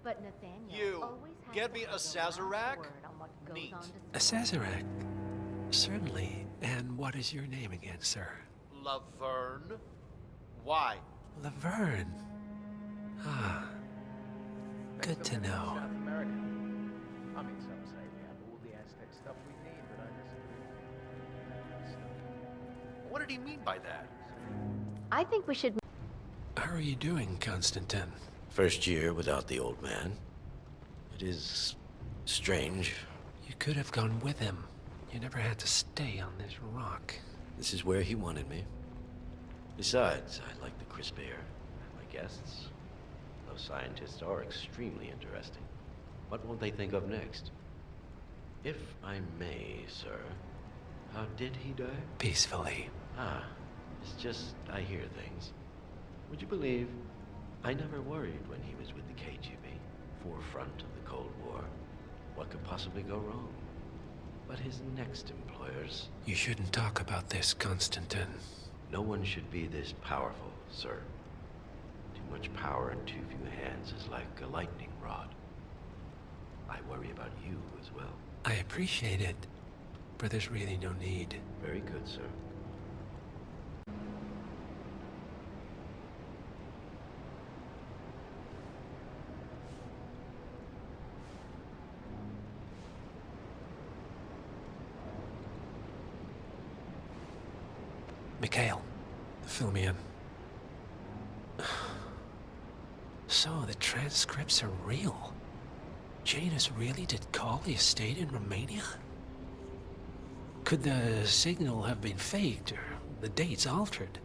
But Nathaniel You always has get to me a have the last Sazerac? word on what goes Neat. on A display. Sazerac? Certainly. And what is your name again, sir? Laverne? Why? Laverne. Ah. Good to know. South America. I mean, some say we have all the Aztec stuff we need, but I disagree. What did he mean by that? I think we should. How are you doing, Constantine? First year without the old man. It is strange. You could have gone with him. You never had to stay on this rock. This is where he wanted me. Besides, I like the crisp air and my guests. Those scientists are extremely interesting. What won't they think of next? If I may, sir, how did he die? Peacefully. Ah, it's just I hear things. Would you believe I never worried when he was with the KGB, forefront of the Cold War. What could possibly go wrong? But his next employers... You shouldn't talk about this, Constantine. No one should be this powerful, sir. Too much power in too few hands is like a lightning rod. I worry about you as well. I appreciate it, but there's really no need. Very good, sir. Mikhail, fill me in. So, the transcripts are real. Janus really did call the estate in Romania? Could the signal have been faked, or the dates altered?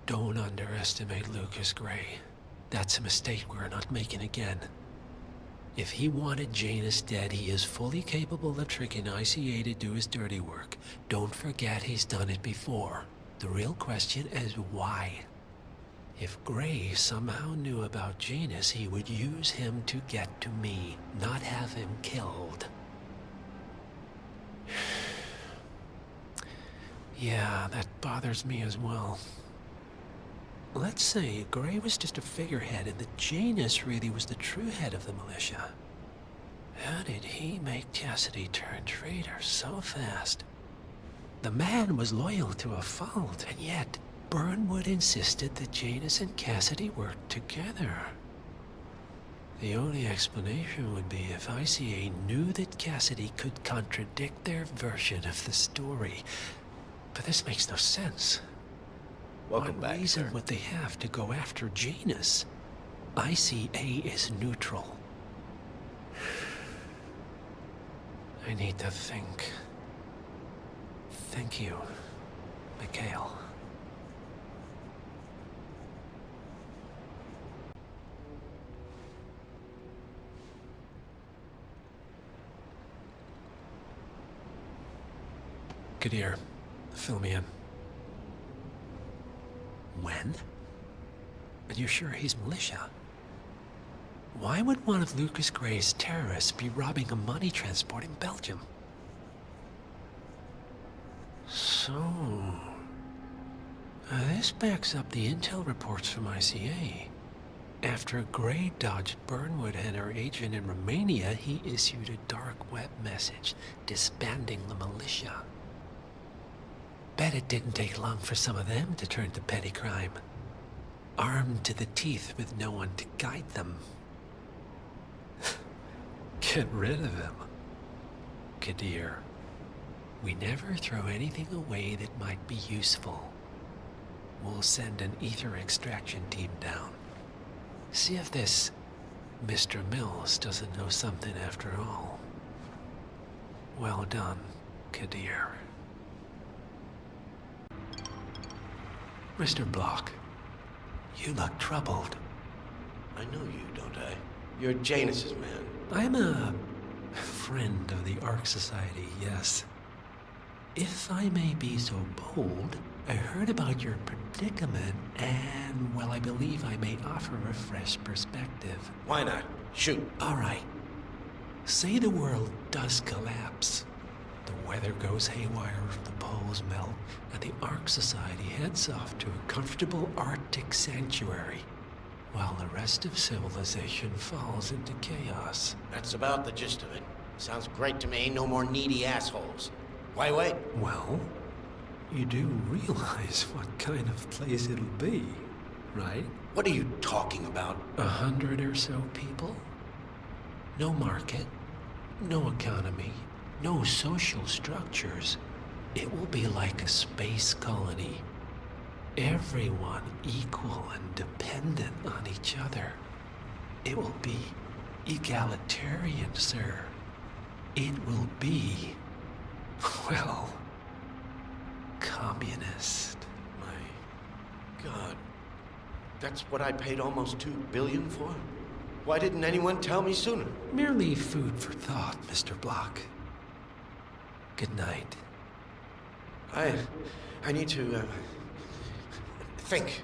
Don't underestimate Lucas Gray. That's a mistake we're not making again. If he wanted Janus dead, he is fully capable of tricking ICA to do his dirty work. Don't forget he's done it before. The real question is why? If Gray somehow knew about Janus, he would use him to get to me, not have him killed. Yeah, that bothers me as well. Let's say Gray was just a figurehead and that Janus really was the true head of the militia. How did he make Cassidy turn traitor so fast? The man was loyal to a fault, and yet Burnwood insisted that Janus and Cassidy worked together. The only explanation would be if ICA knew that Cassidy could contradict their version of the story. But this makes no sense. Welcome back, What reason sir. would they have to go after Janus? ICA is neutral. I need to think. Thank you, Mikhail. Kadir, fill me in. When? And you're sure he's militia? Why would one of Lucas Gray's terrorists be robbing a money transport in Belgium? So... this backs up the intel reports from ICA. After Gray dodged Burnwood and her agent in Romania, he issued a dark web message disbanding the militia. Bet it didn't take long for some of them to turn to petty crime. Armed to the teeth with no one to guide them. Get rid of him. Kadir, we never throw anything away that might be useful. We'll send an ether extraction team down. See if this Mr. Mills doesn't know something after all. Well done, Kadir. Mr. Block, you look troubled. I know you, don't I? You're Janus's man. I'm a friend of the Ark Society, yes. If I may be so bold, I heard about your predicament, and, well, I believe I may offer a fresh perspective. Why not? Shoot. All right. Say the world does collapse. The weather goes haywire, the poles melt, and the Ark Society heads off to a comfortable Arctic sanctuary. while the rest of civilization falls into chaos. That's about the gist of it. Sounds great to me. No more needy assholes. Why wait? Well, you do realize what kind of place it'll be, right? What are you talking about? 100 or so people? No market, no economy, no social structures. It will be like a space colony. Everyone equal and dependent on each other. It will be egalitarian, sir. It will be, well, communist. My God. That's what I paid almost $2 billion for? Why didn't anyone tell me sooner? Merely food for thought, Mr. Block. Good night. I need to, think.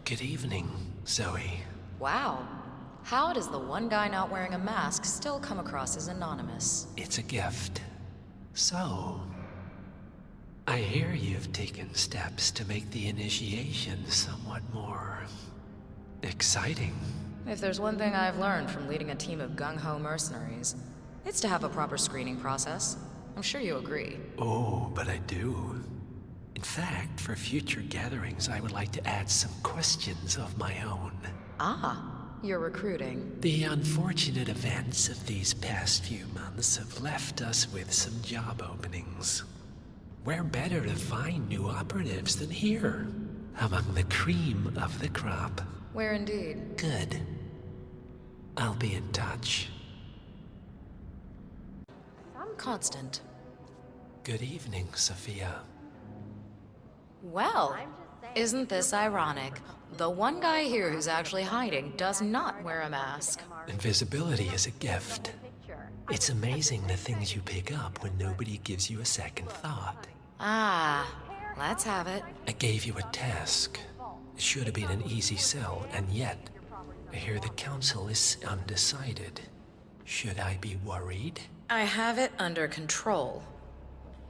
Good evening, Zoe. Wow. How does the one guy not wearing a mask still come across as anonymous? It's a gift. So, I hear you've taken steps to make the initiation somewhat more exciting. If there's one thing I've learned from leading a team of gung-ho mercenaries, it's to have a proper screening process. I'm sure you agree. Oh, but I do. In fact, for future gatherings, I would like to add some questions of my own. Ah, you're recruiting. The unfortunate events of these past few months have left us with some job openings. Where better to find new operatives than here, among the cream of the crop? Where indeed? Good. I'll be in touch. Constant. Good evening, Sophia. Well, isn't this ironic? The one guy here who's actually hiding does not wear a mask. Invisibility is a gift. It's amazing the things you pick up when nobody gives you a second thought. Ah, let's have it. I gave you a task. It should have been an easy sell, and yet, I hear the council is undecided. Should I be worried? I have it under control.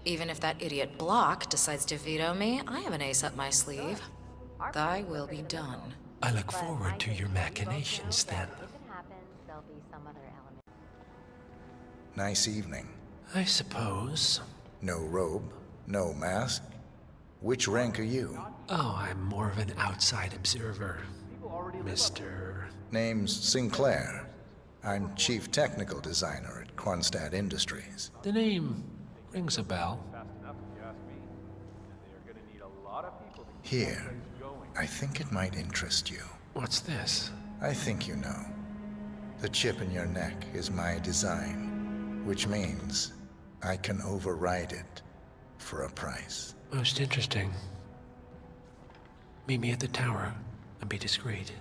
Even if that idiot Block decides to veto me, I have an ace up my sleeve. Thy will be done. I look forward to your machinations then. If it happens, there'll be some other element. Nice evening. I suppose. No robe, no mask. Which rank are you? Oh, I'm more of an outside observer, Mr. Name's Sinclair. I'm Chief Technical Designer at Kronstadt Industries. The name rings a bell. Here, I think it might interest you. What's this? I think you know. The chip in your neck is my design, which means I can override it for a price. Most interesting. Meet me at the tower and be discreet.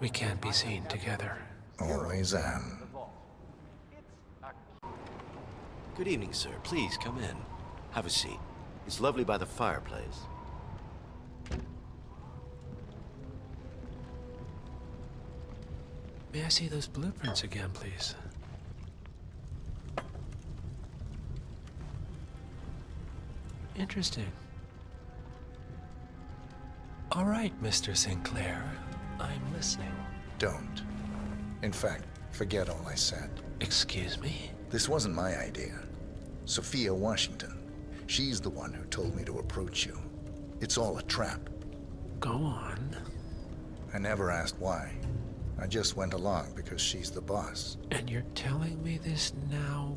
We can't be seen together. Always am. Good evening, sir. Please come in. Have a seat. It's lovely by the fireplace. May I see those blueprints again, please? Interesting. All right, Mr. Sinclair. I'm listening. Don't. In fact, forget all I said. Excuse me? This wasn't my idea. Sophia Washington. She's the one who told me to approach you. It's all a trap. Go on. I never asked why. I just went along because she's the boss. And you're telling me this now?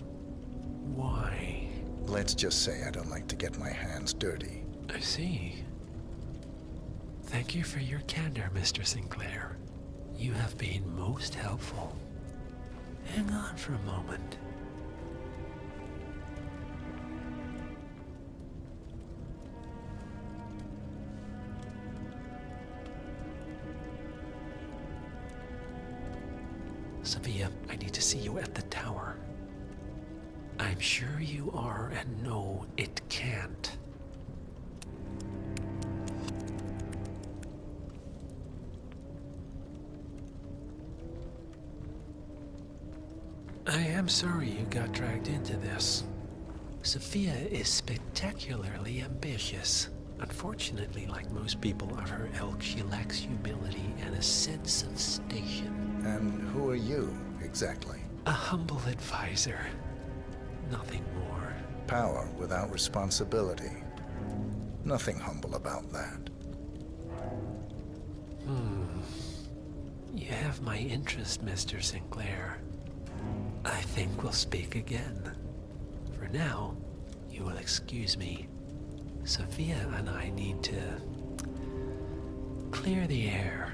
Why? Let's just say I don't like to get my hands dirty. I see. Thank you for your candor, Mr. Sinclair. You have been most helpful. Hang on for a moment. Sophia, I need to see you at the tower. I'm sure you are, and no, it can't. I am sorry you got dragged into this. Sophia is spectacularly ambitious. Unfortunately, like most people of her ilk, she lacks humility and a sense of station. And who are you, exactly? A humble advisor. Nothing more. Power without responsibility. Nothing humble about that. You have my interest, Mr. Sinclair. I think we'll speak again. For now, you will excuse me. Sophia and I need to clear the air.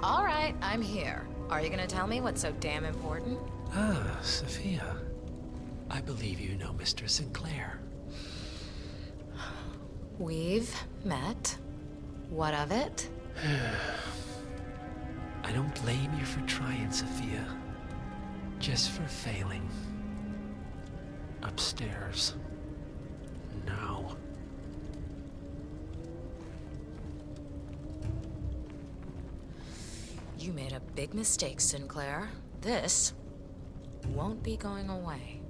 All right, I'm here. Are you gonna tell me what's so damn important? Ah, Sophia. I believe you know Mr. Sinclair. We've met. What of it? I don't blame you for trying, Sophia. Just for failing. Upstairs. Now. You made a big mistake, Sinclair. This won't be going away.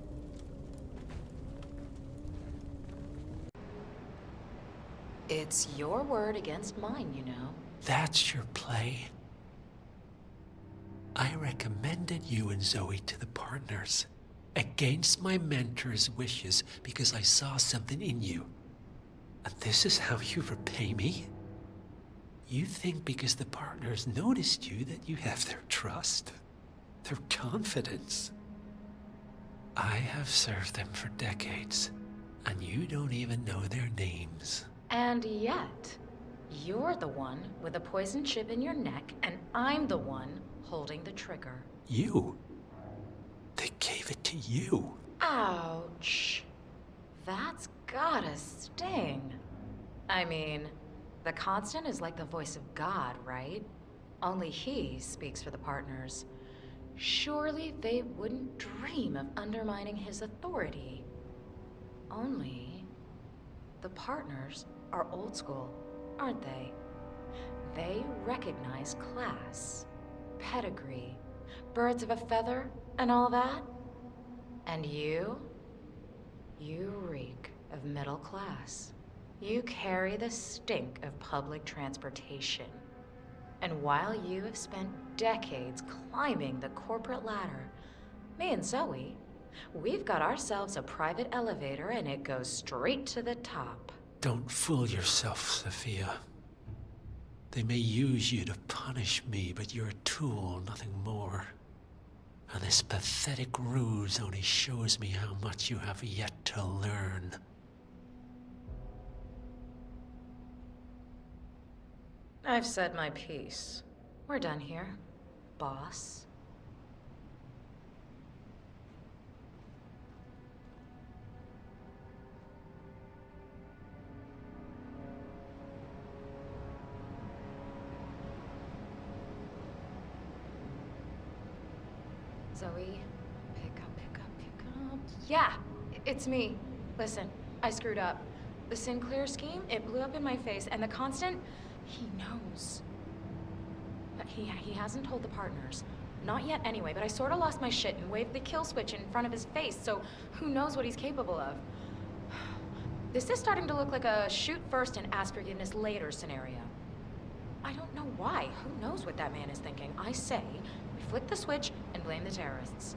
It's your word against mine, you know. That's your play? I recommended you and Zoe to the partners, against my mentor's wishes, because I saw something in you. And this is how you repay me? You think because the partners noticed you that you have their trust, their confidence. I have served them for decades, and you don't even know their names. And yet, you're the one with a poison chip in your neck, and I'm the one holding the trigger. You? They gave it to you. Ouch. That's gotta sting. I mean, the Constant is like the voice of God, right? Only he speaks for the partners. Surely they wouldn't dream of undermining his authority. Only the partners are old school, aren't they? They recognize class, pedigree, birds of a feather, and all that. And you reek of middle class. You carry the stink of public transportation. And while you have spent decades climbing the corporate ladder, me and Zoe, we've got ourselves a private elevator and it goes straight to the top. Don't fool yourself, Sophia. They may use you to punish me, but you're a tool, nothing more. And this pathetic ruse only shows me how much you have yet to learn. I've said my piece. We're done here, boss. Zoe, pick up. Yeah, it's me. Listen, I screwed up. The Sinclair scheme, it blew up in my face, and the Constant, he knows. But he hasn't told the partners. Not yet anyway, but I sorta lost my shit and waved the kill switch in front of his face, so who knows what he's capable of. This is starting to look like a shoot first and ask forgiveness later scenario. I don't know why. Who knows what that man is thinking? I say, we flick the switch and blame the terrorists.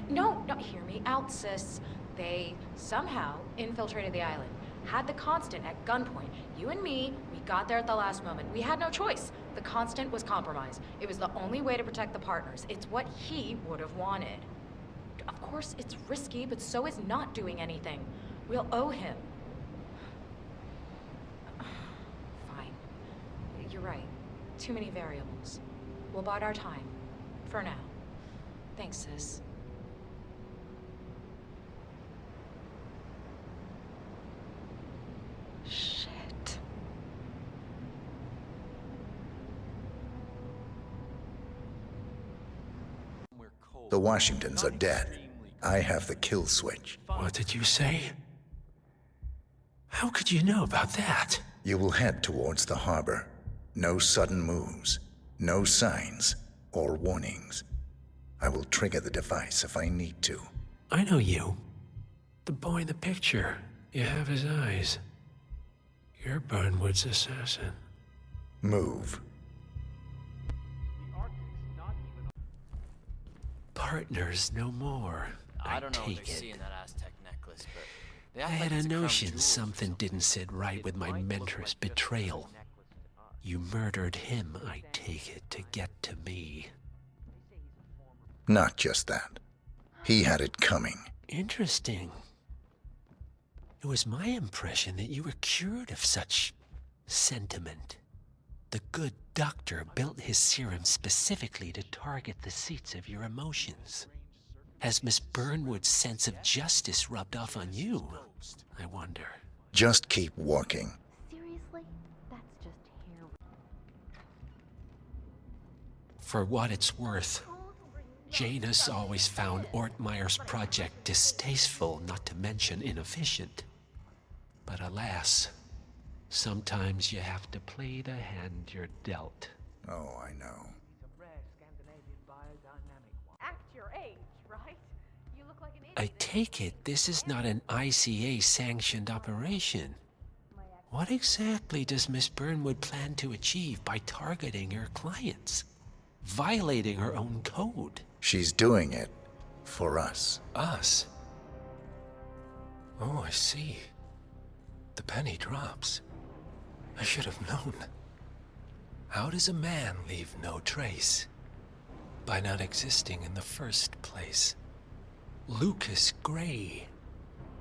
No, hear me out, sis. They somehow infiltrated the island, had the Constant at gunpoint. You and me, we got there at the last moment. We had no choice. The Constant was compromised. It was the only way to protect the partners. It's what he would have wanted. Of course, it's risky, but so is not doing anything. We'll owe him. Fine. You're right. Too many variables. We'll bide our time. For now. Thanks, sis. Shit. The Washingtons are dead. I have the kill switch. What did you say? How could you know about that? You will head towards the harbor. No sudden moves, no signs or warnings. I will trigger the device if I need to. I know you. The boy in the picture. You have his eyes. You're Burnwood's assassin. Move. Partners no more. I don't know what take they're it. seeing that Aztec necklace, but they I act like had it's a crown notion jewel. something didn't sit right with my mentor's betrayal. You murdered him, I take it, to get to me. Not just that. He had it coming. Interesting. It was my impression that you were cured of such sentiment. The good doctor built his serum specifically to target the seats of your emotions. Has Miss Burnwood's sense of justice rubbed off on you, I wonder? Just keep walking. Seriously? That's just hair. For what it's worth, Janus always found Ortmeyer's project distasteful, not to mention inefficient. But alas, sometimes you have to play the hand you're dealt. Oh, I know. Act your age, right? You look like an idiot. I take it this is not an ICA-sanctioned operation. What exactly does Miss Burnwood plan to achieve by targeting her clients? Violating her own code? She's doing it for us. Us? Oh, I see. The penny drops. I should have known. How does a man leave no trace? By not existing in the first place. Lucas Gray.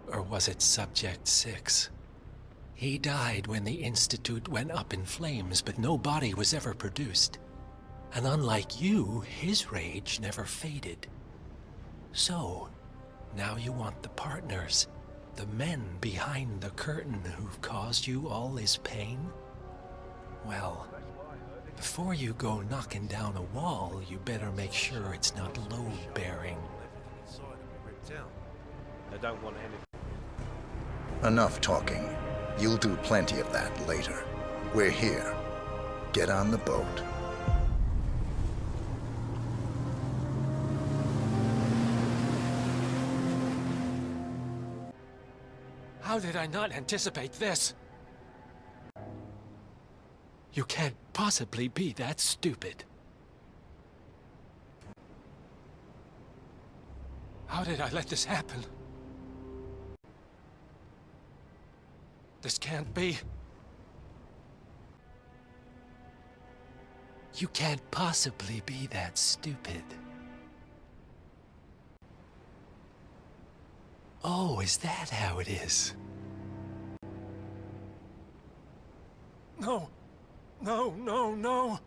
Or was it Subject 6? He died when the Institute went up in flames, but no body was ever produced. And unlike you, his rage never faded. So, now you want the partners, the men behind the curtain who've caused you all this pain? Well, before you go knocking down a wall, you better make sure it's not load-bearing. I don't want any. Enough talking. You'll do plenty of that later. We're here. Get on the boat. How did I not anticipate this? You can't possibly be that stupid. How did I let this happen? This can't be. You can't possibly be that stupid. Oh, is that how it is? No. No, no, no.